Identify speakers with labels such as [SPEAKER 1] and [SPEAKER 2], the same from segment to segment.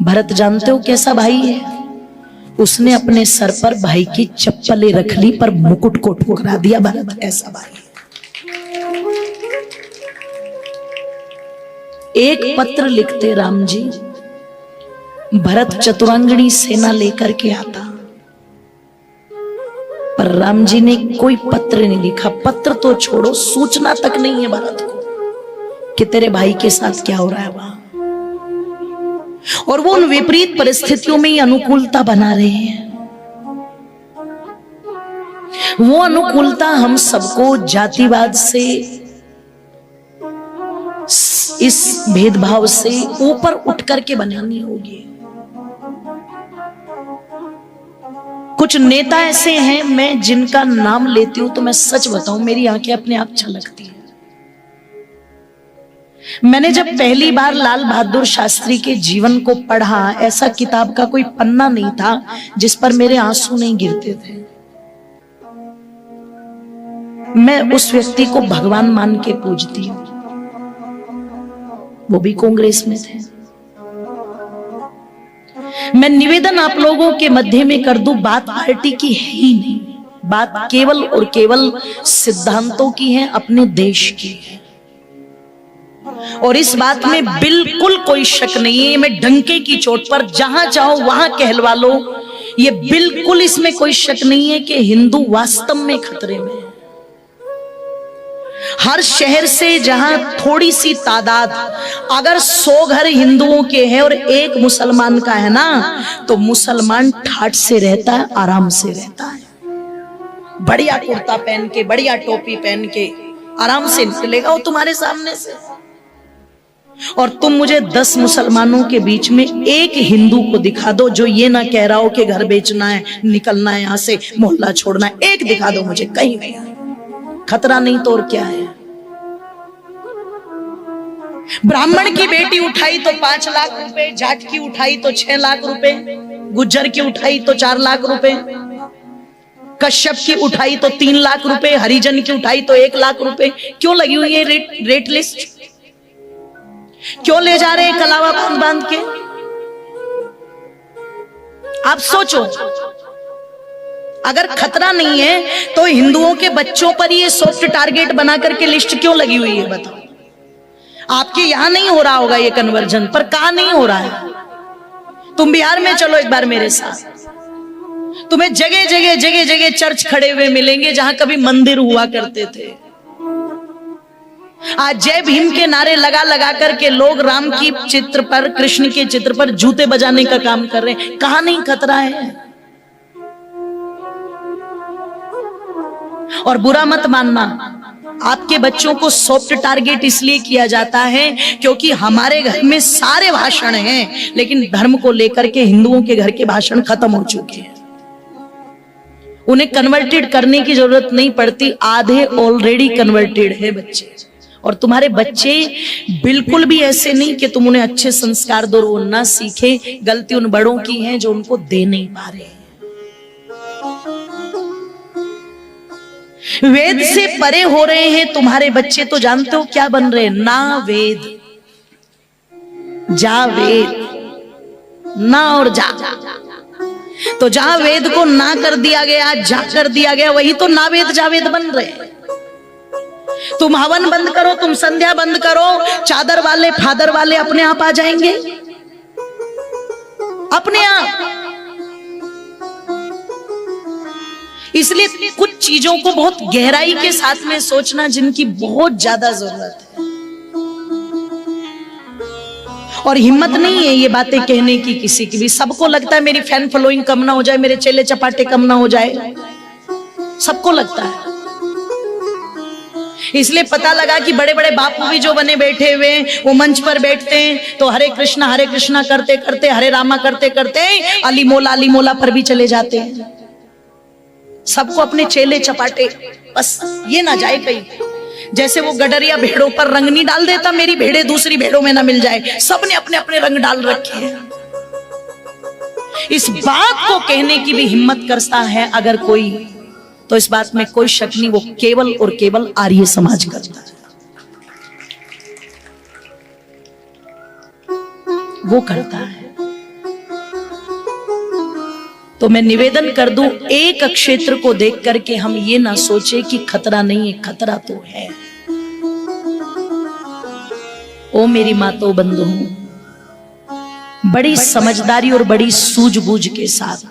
[SPEAKER 1] भरत जानते हो कैसा भाई है? उसने अपने सर पर भाई की चप्पलें रख ली पर मुकुट को ठुकरा दिया। भरत ऐसा भाई। एक पत्र लिखते राम जी, भरत चतुरंगिणी सेना लेकर के आता, पर राम जी ने कोई पत्र नहीं लिखा। पत्र तो छोड़ो, सूचना तक नहीं है भरत को कि तेरे भाई के साथ क्या हो रहा है वहां। और वो उन विपरीत परिस्थितियों में ही अनुकूलता बना रहे हैं। वो अनुकूलता हम सबको जातिवाद से, इस भेदभाव से ऊपर उठ करके बनानी होगी। कुछ नेता ऐसे हैं, मैं जिनका नाम लेती हूं तो मैं सच बताऊं मेरी आंखें अपने आप छलकती हैं। मैंने जब पहली बार लाल बहादुर शास्त्री के जीवन को पढ़ा, ऐसा किताब का कोई पन्ना नहीं था जिस पर मेरे आंसू नहीं गिरते थे। मैं उस व्यक्ति को भगवान मान के पूजती हूं। वो भी कांग्रेस में थे। मैं निवेदन आप लोगों के मध्य में कर दूं, बात पार्टी की है ही नहीं, बात केवल और केवल सिद्धांतों की है, अपने देश की है। और इस बात में बिल्कुल कोई शक नहीं है। मैं डंके की चोट पर जहां चाहो वहां कहलवा लो, ये बिल्कुल इसमें कोई शक नहीं है कि हिंदू वास्तव में खतरे में है। हर शहर से जहां थोड़ी सी तादाद, अगर 100 घर हिंदुओं के हैं और एक मुसलमान का है ना, तो मुसलमान ठाठ से रहता है, आराम से रहता है। बढ़िया कुर्ता पहन के, बढ़िया टोपी पहन के आराम से निकलेगा वो तुम्हारे सामने से। और तुम मुझे 10 मुसलमानों के बीच में एक हिंदू को दिखा दो जो ये ना कह रहा हो कि घर बेचना है, निकलना है यहां से, मोहल्ला छोड़ना है। एक दिखा दो मुझे, कहीं नहीं। खतरा नहीं तो और क्या है। ब्राह्मण की बेटी उठाई तो 5 लाख रुपए, जाट की उठाई तो 6 लाख रुपए, गुज्जर की उठाई तो 4 लाख रुपए, कश्यप की उठाई तो 3 लाख रुपए, हरिजन की उठाई तो 1 लाख रुपए। क्यों लगी हुई है रेट लिस्ट? क्यों ले जा रहे हैं कलावा बांध बांध के? आप सोचो, अगर खतरा नहीं है तो हिंदुओं के बच्चों पर ये सॉफ्ट टारगेट बना करके लिस्ट क्यों लगी हुई है? बताओ। आपके यहां नहीं हो रहा होगा ये कन्वर्जन, पर कहां नहीं हो रहा है? तुम बिहार में चलो एक बार मेरे साथ, तुम्हें जगह जगह जगह जगह चर्च खड़े हुए मिलेंगे जहां कभी मंदिर हुआ करते थे। आज जय भीम के नारे लगा लगा करके लोग राम की चित्र पर, कृष्ण के चित्र पर जूते बजाने का काम कर रहे हैं। कहां नहीं खतरा है? और बुरा मत मानना, आपके बच्चों को सॉफ्ट टारगेट इसलिए किया जाता है क्योंकि हमारे घर में सारे भाषण हैं, लेकिन धर्म को लेकर के हिंदुओं के घर के भाषण खत्म हो चुके हैं। उन्हें कन्वर्टेड करने की जरूरत नहीं पड़ती, आधे ऑलरेडी कन्वर्टेड है बच्चे। और तुम्हारे बच्चे बिल्कुल भी ऐसे नहीं कि तुम उन्हें अच्छे संस्कार दो, वो ना सीखे। गलती उन बड़ों की है जो उनको दे नहीं पा रहे हैं। वेद से परे हो रहे हैं तुम्हारे बच्चे, तो जानते हो क्या बन रहे हैं? ना वेद, जा वेद, ना और जा। तो जहां वेद को ना कर दिया गया, जा कर दिया गया, वही तो ना वेद जावेद बन रहे हैं। तुम हवन बंद करो, तुम संध्या बंद करो, चादर वाले फादर वाले अपने आप आ जाएंगे, अपने आप। इसलिए कुछ चीजों को बहुत गहराई के साथ में सोचना, जिनकी बहुत ज्यादा जरूरत है। और हिम्मत नहीं है ये बातें कहने की किसी की भी। सबको लगता है मेरी फैन फॉलोइंग कम ना हो जाए, मेरे चेले चपाटे कम ना हो जाए, सबको लगता है। इसलिए पता लगा कि बड़े बड़े बापू भी जो बने बैठे हुए, वो मंच पर बैठते हैं तो हरे कृष्णा करते करते, हरे रामा करते करते अली मोला पर भी चले जाते हैं। सबको अपने चेले चपाटे, बस ये ना जाए कहीं, जैसे वो गडरिया भेड़ों पर रंग नहीं डाल देता, मेरी भेड़े दूसरी भेड़ों में ना मिल जाए। सबने अपने अपने रंग डाल रखे हैं। इस बात को कहने की भी हिम्मत करता है अगर कोई, तो इस बात में कोई शक नहीं, वो केवल और केवल आर्य समाज करता है, वो करता है। तो मैं निवेदन कर दूं, एक क्षेत्र को देख करके हम ये ना सोचे कि खतरा नहीं है, खतरा तो है। ओ मेरी मातो बंधु, बड़ी समझदारी और बड़ी सूझबूझ के साथ,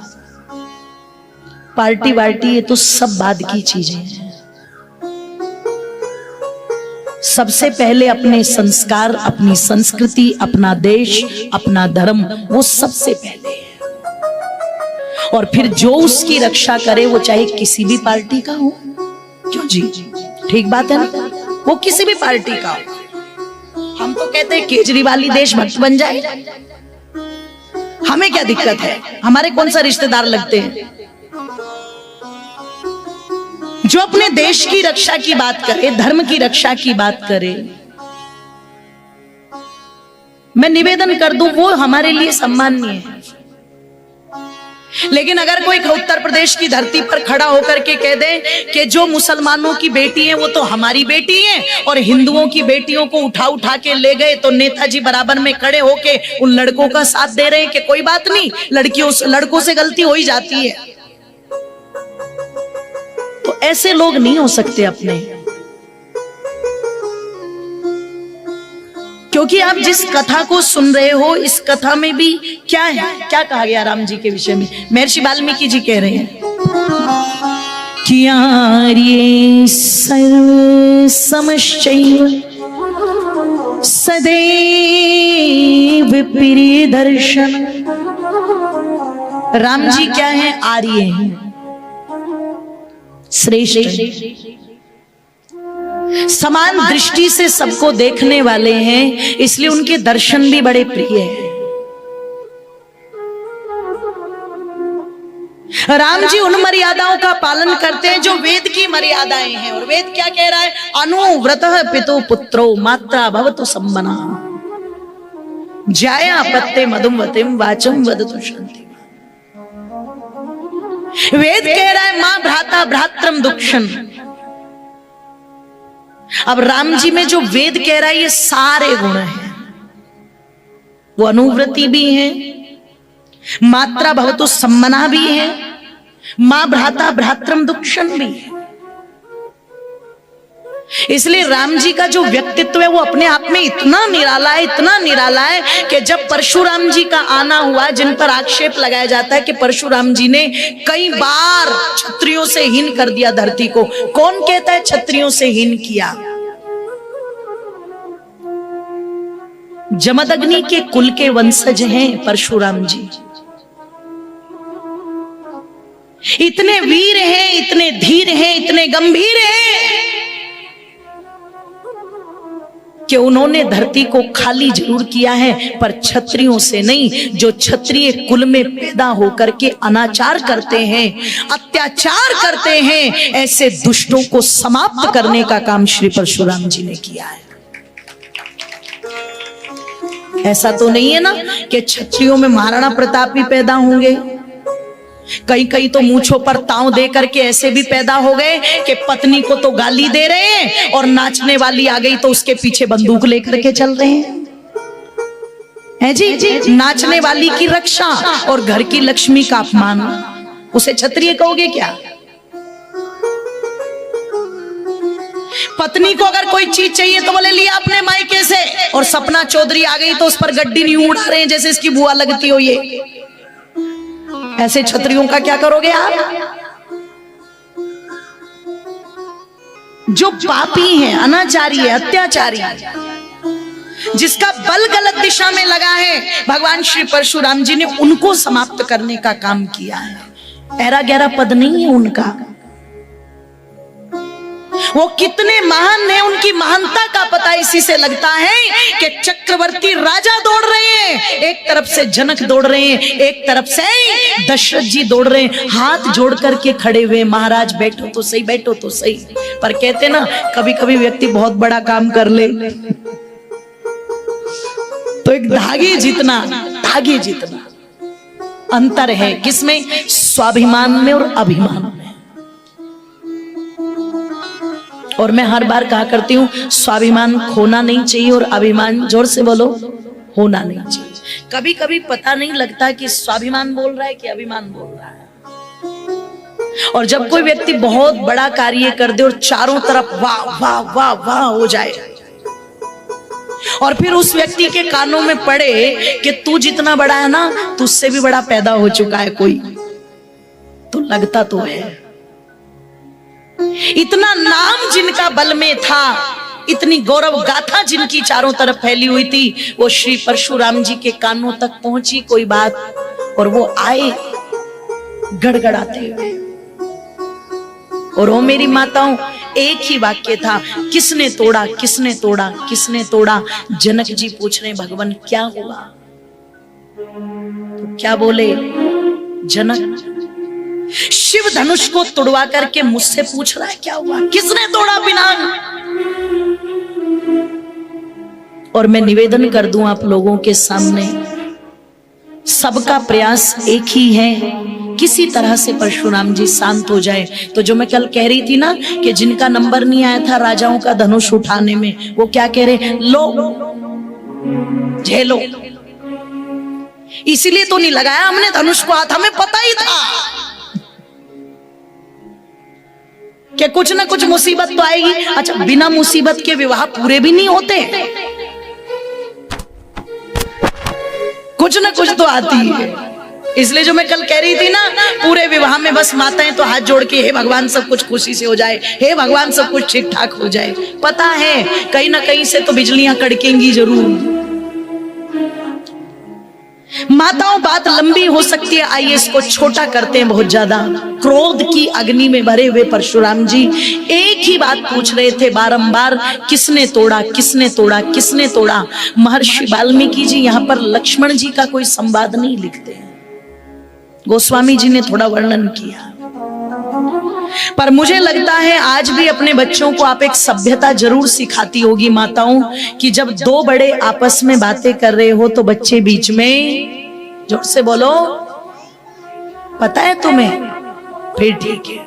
[SPEAKER 1] पार्टी वार्टी ये तो सब बाद की चीजें हैं। सबसे पहले अपने संस्कार, अपनी संस्कृति, अपना देश, अपना धर्म, वो सबसे पहले है। और फिर जो उसकी रक्षा करे, वो चाहे किसी भी पार्टी का हो। क्यों जी, ठीक बात है ना, वो किसी भी पार्टी का हो। हम तो कहते हैं केजरीवाल देशभक्त बन जाए, हमें क्या दिक्कत है, हमारे कौन सा रिश्तेदार लगते हैं। जो अपने देश की रक्षा की बात करे, धर्म की रक्षा की बात करे, मैं निवेदन कर दूं, वो हमारे लिए सम्माननीय है। लेकिन अगर कोई उत्तर प्रदेश की धरती पर खड़ा होकर के कह दे कि जो मुसलमानों की बेटी है वो तो हमारी बेटी है, और हिंदुओं की बेटियों को उठा उठा के ले गए, तो नेताजी बराबर में खड़े होके उन लड़कों का साथ दे रहे हैं कि कोई बात नहीं, लड़कों से गलती हो ही जाती है। तो ऐसे लोग नहीं हो सकते अपने, क्योंकि आप जिस कथा को सुन रहे हो, इस कथा में भी क्या है, क्या कहा गया राम जी के विषय में। महर्षि वाल्मीकि जी कह रहे हैं कि आर्ये सर्व समश्चैव सदैव प्रिय दर्शन। राम जी क्या है, आर्य हैं, श्रेष्ठ, समान दृष्टि से सबको देखने वाले हैं, इसलिए उनके दर्शन भी बड़े प्रिय हैं। राम जी उन मर्यादाओं का पालन करते हैं जो वेद की मर्यादाएं हैं। और वेद क्या कह रहा है, अनुव्रतः पितु पुत्रो मात्रा भवतु सम्मना जाया पत्ते मधुमतिम वाचम वदतु शांति। वेद कह रहा है मां भ्राता भ्रात्रम दुक्षण। अब राम जी में जो वेद कह रहा है, ये सारे गुण हैं। वो अनुव्रती भी हैं, मात्रा भवतु सम्मना भी है, मां भ्राता भ्रात्रम दुक्षण भी है। इसलिए राम जी का जो व्यक्तित्व है वो अपने आप में इतना निराला है, इतना निराला है कि जब परशुराम जी का आना हुआ, जिन पर आक्षेप लगाया जाता है कि परशुराम जी ने कई बार क्षत्रियों से हीन कर दिया धरती को। कौन कहता है क्षत्रियों से हीन किया? जमदग्नि के कुल के वंशज हैं परशुराम जी। इतने वीर हैं, इतने धीर हैं, इतने गंभीर हैं कि उन्होंने धरती को खाली जरूर किया है, पर क्षत्रियों से नहीं। जो क्षत्रिय कुल में पैदा होकर के अनाचार करते हैं, अत्याचार करते हैं, ऐसे दुष्टों को समाप्त करने का काम श्री परशुराम जी ने किया है। ऐसा तो नहीं है ना कि क्षत्रियों में महाराणा प्रताप भी पैदा होंगे, कई कई तो मूंछों पर ताव दे करके ऐसे भी पैदा हो गए कि पत्नी को तो गाली दे रहे हैं और नाचने वाली आ गई तो उसके पीछे बंदूक लेकर के चल रहे हैं। है जी, नाचने वाली की रक्षा और घर की लक्ष्मी का अपमान, उसे क्षत्रिय कहोगे क्या? पत्नी को अगर कोई चीज चाहिए तो बोले लिया अपने मायके से, और सपना चौधरी आ गई तो उस पर गड्डी नहीं उड़ा रहे हैं जैसे इसकी बुआ लगती हो। ये ऐसे क्षत्रियों का क्या करोगे आप? जो पापी है, अनाचारी है, अत्याचारी है, जिसका बल गलत दिशा में लगा है, भगवान श्री परशुराम जी ने उनको समाप्त करने का काम किया है। ऐरा गहरा पद नहीं है उनका। वो कितने महान हैं, उनकी महानता का पता इसी से लगता है कि चक्रवर्ती राजा दौड़ रहे हैं, एक तरफ से जनक दौड़ रहे हैं, एक तरफ से दशरथ जी दौड़ रहे हैं, हाथ जोड़ करके खड़े हुए, महाराज बैठो तो सही, बैठो तो सही। पर कहते ना, कभी कभी व्यक्ति बहुत बड़ा काम कर ले तो एक धागे जितना अंतर है। किसमें? स्वाभिमान में और अभिमान में। और मैं हर बार कहा करती हूं, स्वाभिमान खोना नहीं चाहिए और अभिमान, जोर से बोलो, होना नहीं चाहिए। कभी कभी पता नहीं लगता कि स्वाभिमान बोल रहा है कि अभिमान बोल रहा है। और जब कोई व्यक्ति बहुत बड़ा कार्य कर दे और चारों तरफ वाह वाह वाह वाह हो जाए और फिर उस व्यक्ति के कानों में पड़े कि तू जितना बड़ा है ना, तुझसे भी बड़ा पैदा हो चुका है कोई, तो लगता तो है। इतना नाम जिनका बल में था, इतनी गौरव गाथा जिनकी चारों तरफ फैली हुई थी, वो श्री परशुराम जी के कानों तक पहुंची कोई बात, और वो आए गड़गड़ाते हुए। और वो मेरी माताओं, एक ही वाक्य था, किसने तोड़ा, किसने तोड़ा, किसने तोड़ा। जनक जी पूछ रहे भगवान क्या हुआ, तो क्या बोले जनक, शिव धनुष को तोड़वा करके मुझसे पूछ रहा है क्या हुआ, किसने तोड़ा पिनाक। और मैं निवेदन कर दूं आप लोगों के सामने, सबका प्रयास एक ही है, किसी तरह से परशुराम जी शांत हो जाए। तो जो मैं कल कह रही थी ना कि जिनका नंबर नहीं आया था राजाओं का धनुष उठाने में, वो क्या कह रहे, लो झेलो। इसीलिए तो नहीं लगाया हमने धनुष को हाथ, हमें पता ही था कि कुछ ना कुछ मुसीबत तो आएगी। अच्छा, बिना मुसीबत के विवाह पूरे भी नहीं होते, कुछ ना कुछ तो आती है। इसलिए जो मैं कल कह रही थी ना, पूरे विवाह में बस माताएं तो हाथ जोड़ के हे भगवान सब कुछ खुशी से हो जाए, हे भगवान सब कुछ ठीक ठाक हो जाए। पता है कहीं ना कहीं से तो बिजलियां कड़केंगी जरूर। माताओं, बात लंबी हो सकती है, आइए इसको छोटा करते हैं बहुत ज्यादा। क्रोध की अग्नि में भरे हुए परशुराम जी एक ही बात पूछ रहे थे बारंबार, किसने तोड़ा, किसने तोड़ा, किसने तोड़ा। महर्षि वाल्मीकि जी यहाँ पर लक्ष्मण जी का कोई संवाद नहीं लिखते हैं, गोस्वामी जी ने थोड़ा वर्णन किया, पर मुझे लगता है आज भी अपने बच्चों को आप एक सभ्यता जरूर सिखाती होगी माताओं, कि जब दो बड़े आपस में बातें कर रहे हो तो बच्चे बीच में, जोर से बोलो, पता है तुम्हें, फिर ठीक है।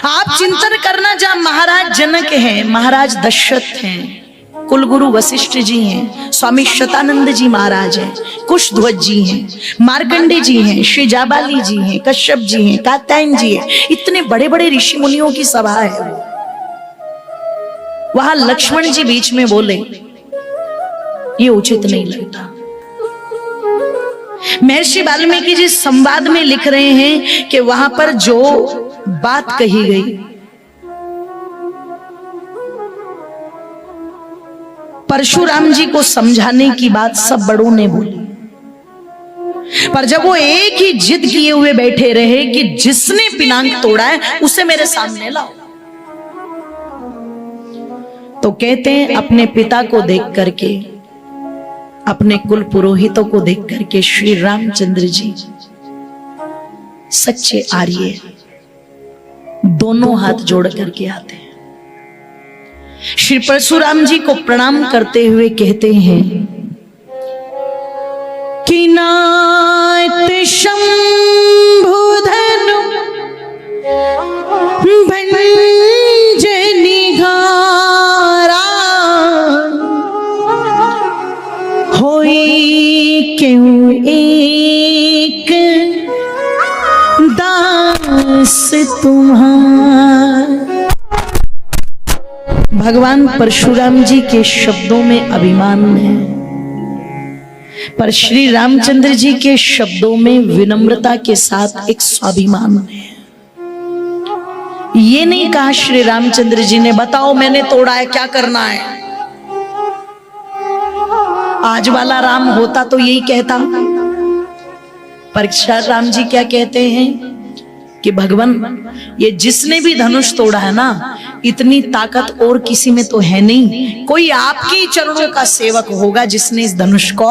[SPEAKER 1] आप चिंतन करना, जहां महाराज जनक हैं, महाराज दशरथ हैं, कुलगुरु वशिष्ठ जी हैं, स्वामी शतानंद जी महाराज हैं, कुशध्वज जी हैं, मार्कंडे जी हैं, श्री जाबाली जी हैं, कश्यप जी हैं, कात्यायन जी हैं, इतने बड़े बड़े ऋषि मुनियों की सभा है। वहां लक्ष्मण जी बीच में बोले, ये उचित नहीं लगता। महर्षि वाल्मीकि जी संवाद में लिख रहे हैं कि वहां पर जो बात कही गई, परशुराम जी को समझाने की बात सब बड़ों ने बोली, पर जब वो एक ही जिद किए हुए बैठे रहे कि जिसने पिनाक तोड़ा है उसे मेरे सामने लाओ, तो कहते हैं अपने पिता को देख करके, अपने कुल पुरोहितों को देख करके श्री रामचंद्र जी सच्चे आर्य दोनों हाथ जोड़ करके आते हैं, श्री परशुराम जी को प्रणाम करते हुए कहते हैं कि नाथ शंभुधनु भंजनिहारा होई क्यों एक दास तुम्हारा। भगवान परशुराम जी के शब्दों में अभिमान है, पर श्री रामचंद्र जी के शब्दों में विनम्रता के साथ एक स्वाभिमान है। ये नहीं कहा श्री रामचंद्र जी ने, बताओ मैंने तोड़ा है, क्या करना है। आज वाला राम होता तो यही कहता, पर श्री राम जी क्या कहते हैं कि भगवान, ये जिसने भी धनुष तोड़ा है ना, इतनी ताकत और किसी में तो है नहीं, कोई आपके चरणों का सेवक होगा जिसने इस धनुष को।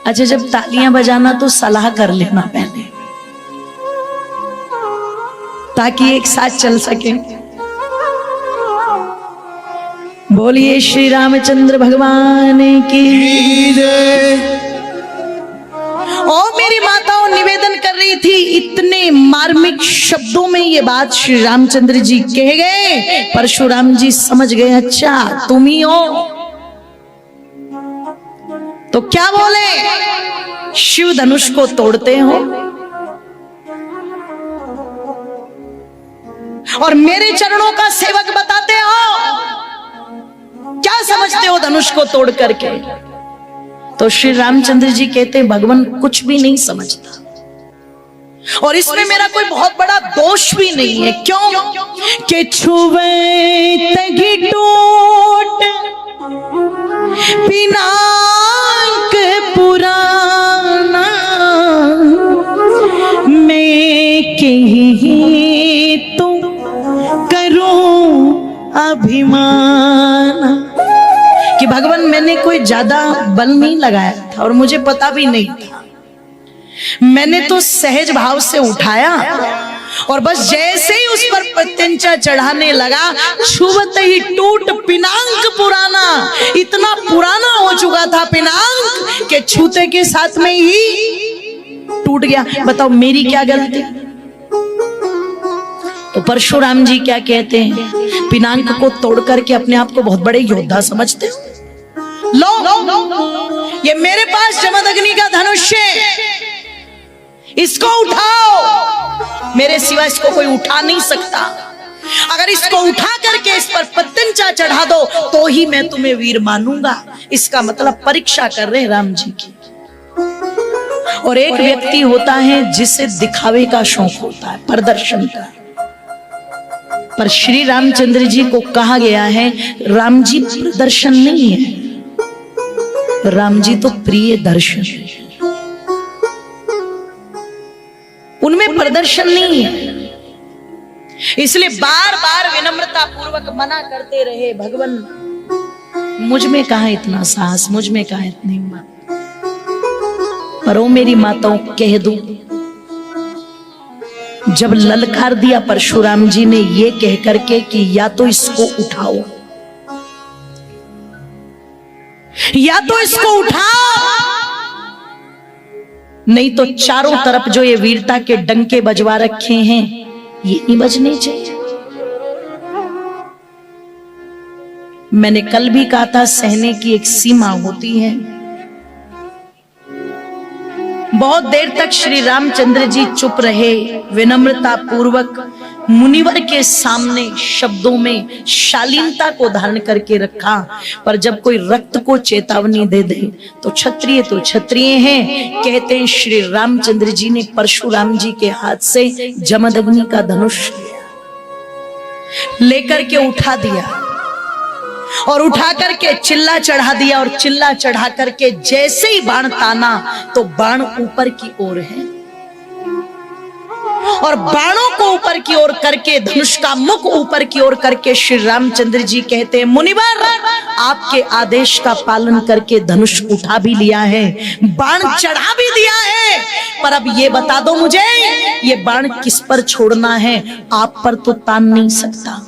[SPEAKER 1] अच्छा, जब तालियां बजाना तो सलाह कर लेना पहले, ताकि एक साथ चल सके। बोलिए श्री रामचंद्र भगवान की जय। ओ मेरी माताओं, निवेदन कर रही थी, इतने मार्मिक शब्दों में ये बात श्री रामचंद्र जी कह गए, परशुराम जी समझ गए, अच्छा तुम ही हो। तो क्या बोले, शिव धनुष को तोड़ते हो और मेरे चरणों का सेवक बताते हो, क्या समझते हो धनुष को तोड़ करके? तो श्री रामचंद्र जी कहते हैं भगवान कुछ भी नहीं समझता और इसमें मेरा कोई बहुत बड़ा दोष भी नहीं है। क्यों? कि छुवे तगी टूट पिनाक पुराना, मैं कहीं तो करूं अभिमान। कि भगवान मैंने कोई ज्यादा बल नहीं लगाया था और मुझे पता भी नहीं था, मैंने तो सहज भाव से उठाया और बस जैसे ही उस पर प्रत्यंचा चढ़ाने लगा, छुवत ही टूट पिनांक पुराना। इतना पुराना हो चुका था पिनांक कि छूते के साथ में ही टूट गया। बताओ मेरी क्या गलती? तो परशुराम जी क्या कहते हैं, पिनांक को तोड़ करके अपने आप को बहुत बड़े योद्धा समझते हो। लो ये मेरे पास जमदग्नि का धनुष है, इसको उठाओ, मेरे सिवा इसको कोई उठा नहीं सकता। अगर इसको उठा करके इस पर प्रत्यंचा चढ़ा दो तो ही मैं तुम्हें वीर मानूंगा। इसका मतलब परीक्षा कर रहे राम जी की। और एक व्यक्ति होता है जिसे दिखावे का शौक होता है, प्रदर्शन का। पर श्री रामचंद्र जी को कहा गया है राम जी प्रदर्शन नहीं है, राम जी तो प्रिय दर्शन है। उनमें प्रदर्शन नहीं है, इसलिए बार बार विनम्रता पूर्वक मना करते रहे, भगवान मुझ में कहां इतना साहस, मुझ में कहां इतनी हिम्मत। पर ओ मेरी माताओं कह दूं, जब ललकार दिया परशुराम जी ने ये कह करके कि या तो इसको उठाओ, या तो इसको उठाओ, नहीं तो चारों तरफ जो ये वीरता के डंके बजवा रखे हैं ये नहीं बजने चाहिए। मैंने कल भी कहा था सहने की एक सीमा होती है। बहुत देर तक श्री रामचंद्र जी चुप रहे, विनम्रता पूर्वक मुनिवर के सामने शब्दों में शालीनता को धारण करके रखा। पर जब कोई रक्त को चेतावनी दे दे तो क्षत्रिय हैं। कहते हैं श्री रामचंद्र जी ने परशुराम जी के हाथ से जमदग्नि का धनुष लेकर के उठा दिया और उठा करके चिल्ला चढ़ा दिया और चिल्ला चढ़ा करके जैसे ही बाण ताना तो बाण ऊपर की ओर है और बाणों को ऊपर की ओर करके धनुष का मुख ऊपर की ओर करके श्री रामचंद्र जी कहते हैं मुनिवर आपके आदेश का पालन करके धनुष उठा भी लिया है, बाण चढ़ा भी दिया है, पर अब ये बता दो मुझे ये बाण किस पर छोड़ना है? आप पर तो तान नहीं सकता,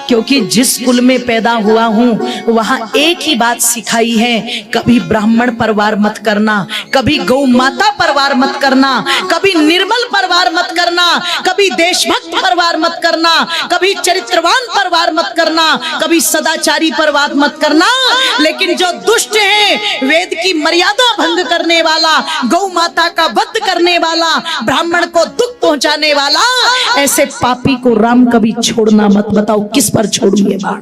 [SPEAKER 1] क्योंकि जिस कुल में पैदा हुआ हूं वहां एक ही बात सिखाई है, कभी ब्राह्मण पर वार मत करना, कभी गौ माता पर वार मत करना, कभी निर्मल पर वार मत करना, कभी देशभक्त पर वार मत करना, कभी चरित्रवान पर वार मत करना, कभी सदाचारी पर वार मत करना। लेकिन जो दुष्ट है, वेद की मर्यादा भंग करने वाला, गौ माता का वध करने वाला, ब्राह्मण को दुख पहुंचाने वाला, ऐसे पापी को राम कभी छोड़ना मत। बताओ किस पर छोड़िए बाण?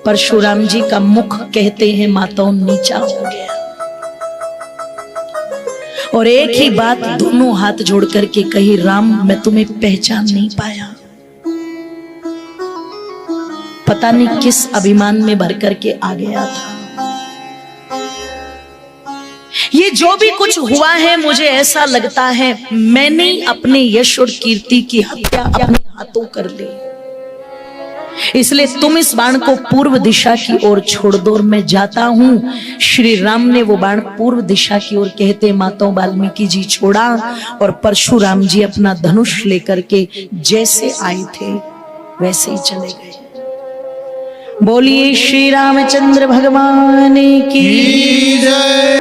[SPEAKER 1] परशुराम जी का मुख कहते हैं माताओं नीचा हो गया और एक ही बात दोनों हाथ जोड़ करके कही, राम मैं तुम्हें पहचान नहीं पाया। पता नहीं किस अभिमान में भर करके आ गया था। ये जो भी कुछ हुआ है मुझे ऐसा लगता है मैंने अपने यश और कीर्ति की हत्या अपने हाथों कर ली, इसलिए तुम इस बाण को पूर्व दिशा की ओर छोड़ दो और मैं जाता हूं। श्री राम ने वो बाण पूर्व दिशा की ओर कहते माताओं वाल्मीकि जी छोड़ा और परशुराम जी अपना धनुष लेकर के जैसे आए थे वैसे ही चले गए। बोलिए श्री रामचंद्र भगवान की जय।